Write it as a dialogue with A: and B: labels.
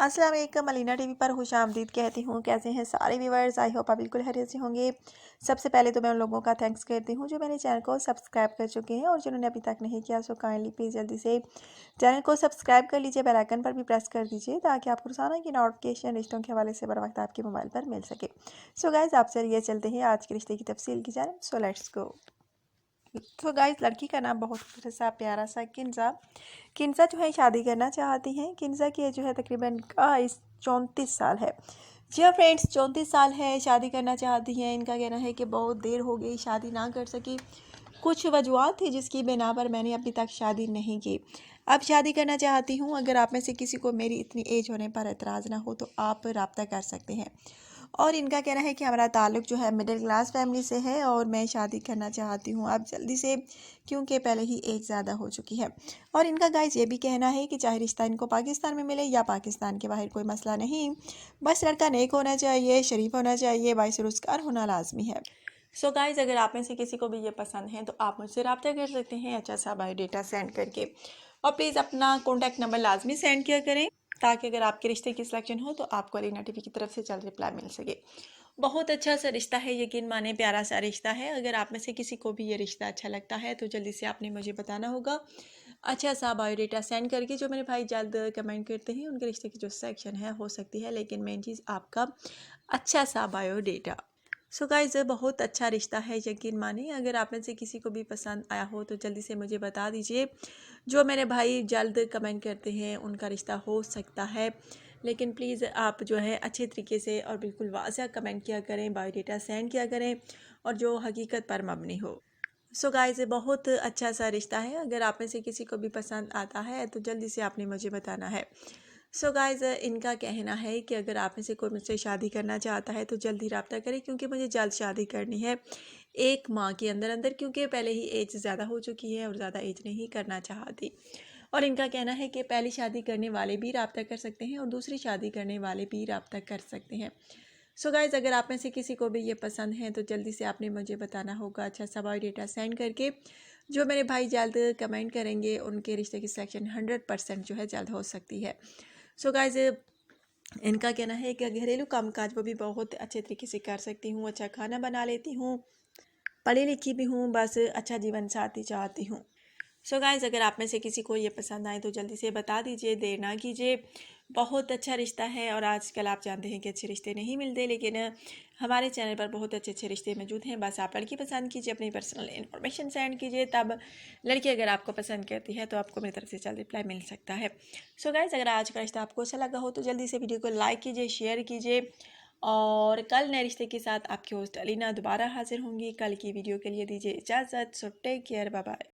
A: अस्सलाम वालेकुम, मलीना टीवी पर खुशामदीद कहती हूँ। कैसे हैं सारे व्यूवर्स? आई होप आप बिल्कुल खैरियत से होंगे। सबसे पहले तो मैं उन लोगों का थैंक्स करती हूँ जो मेरे चैनल को सब्सक्राइब कर चुके हैं, और जिन्होंने अभी तक नहीं किया सो काइंडली प्लीज़ जल्दी से चैनल को सब्सक्राइब कर लीजिए, बेल आइकन पर भी प्रेस कर दीजिए ताकि आपको रोज़ाना की नोटिफिकेशन रिश्तों के हवाले से बर वक्त आपके मोबाइल पर मिल सके। सो गाइज़, आप चलिए चलते हैं आज के रिश्ते की तफसील की जानिब। So let's go. तो गाइस, लड़की का नाम बहुत खूबसूरत सा प्यारा सा किन्जा जो है शादी करना चाहती हैं। किन्जा की एज जो है तकरीबन 34 साल है। जी हाँ फ्रेंड्स, 34 साल है, शादी करना चाहती हैं। इनका कहना है कि बहुत देर हो गई, शादी ना कर सकी। कुछ वजूहत थी जिसकी बिना पर मैंने अभी तक शादी नहीं की। अब शादी करना चाहती हूँ। अगर आप में से किसी को मेरी इतनी एज होने पर एतराज़ ना हो तो आप रब्ता कर सकते हैं। और इनका कहना है कि हमारा ताल्लुक़ जो है मिडिल क्लास फैमिली से है और मैं शादी करना चाहती हूँ अब जल्दी से, क्योंकि पहले ही एज ज़्यादा हो चुकी है। और इनका गाइस ये भी कहना है कि चाहे रिश्ता इनको पाकिस्तान में मिले या पाकिस्तान के बाहर, कोई मसला नहीं, बस लड़का नेक होना चाहिए, शरीफ होना चाहिए, बाइस रोज़गार होना लाजमी है। सो गाइस, अगर आप में से किसी को भी ये पसंद है तो आप मुझसे रब्ता कर सकते हैं अच्छा सा बायोडेटा सेंड करके। और प्लीज़ अपना कॉन्टैक्ट नंबर लाजमी सेंड किया करें ताकि अगर आपके रिश्ते की सिलेक्शन हो तो आपको अलीना टीवी की तरफ से जल्द रिप्लाई मिल सके। बहुत अच्छा सा रिश्ता है, यकीन माने प्यारा सा रिश्ता है। अगर आप में से किसी को भी ये रिश्ता अच्छा लगता है तो जल्दी से आपने मुझे बताना होगा अच्छा सा बायोडेटा सेंड करके। जो मेरे भाई जल्द कमेंट करते हैं उनके रिश्ते की जो सिलेक्शन है हो सकती है, लेकिन मेन चीज़ आपका अच्छा सा बायोडेटा। सो गाइस, बहुत अच्छा रिश्ता है, यकीन माने। अगर आप में से किसी को भी पसंद आया हो तो जल्दी से मुझे बता दीजिए। जो मेरे भाई जल्द कमेंट करते हैं उनका रिश्ता हो सकता है, लेकिन प्लीज़ आप जो है अच्छे तरीके से और बिल्कुल वाज़ह कमेंट किया करें, बायोडेटा सेंड किया करें और जो हकीकत पर मबनी हो। सो गाइस, बहुत अच्छा सा रिश्ता है। अगर आप में से किसी को भी पसंद आता है तो जल्दी से आपने मुझे बताना है। सो गाइस, इनका कहना है कि अगर आप में से कोई मुझसे शादी करना चाहता है तो जल्दी रब्ता करें, क्योंकि मुझे जल्द शादी करनी है 1 माह के अंदर अंदर, क्योंकि पहले ही एज ज़्यादा हो चुकी है और ज़्यादा एज नहीं करना चाहती। और इनका कहना है कि पहली शादी करने वाले भी रब्ता कर सकते हैं और दूसरी शादी करने वाले भी रब्ता कर सकते हैं। सो गाइज़, अगर आप में से किसी को भी ये पसंद है तो जल्दी से आपने मुझे बताना होगा अच्छा सा बायोडेटा सेंड करके। जो मेरे भाई जल्द कमेंट करेंगे उनके रिश्ते की सिलेक्शन 100% जो है जल्द हो सकती है। सो गाइज़, इनका कहना है कि घरेलू कामकाज वो भी बहुत अच्छे तरीके से कर सकती हूँ, अच्छा खाना बना लेती हूँ, पढ़ी लिखी भी हूँ, बस अच्छा जीवन साथी चाहती हूँ। सो गाइज़, अगर आप में से किसी को ये पसंद आए तो जल्दी से बता दीजिए, देर ना कीजिए। बहुत अच्छा रिश्ता है और आजकल आप जानते हैं कि अच्छे रिश्ते नहीं मिलते, लेकिन हमारे चैनल पर बहुत अच्छे अच्छे रिश्ते मौजूद हैं। बस आप लड़की पसंद कीजिए, अपनी पर्सनल इन्फॉर्मेशन सेंड कीजिए, तब लड़की अगर आपको पसंद करती है तो आपको मेरी तरफ से जल्द रिप्लाई मिल सकता है। सो गाइज़, अगर आज का रिश्ता आपको अच्छा लगा हो तो जल्दी से वीडियो को लाइक कीजिए, शेयर कीजिए। और कल नए रिश्ते के साथ आपकी होस्ट अलीना दोबारा हाजिर होंगी। कल की वीडियो के लिए दीजिए इजाज़त। So take care, bye bye.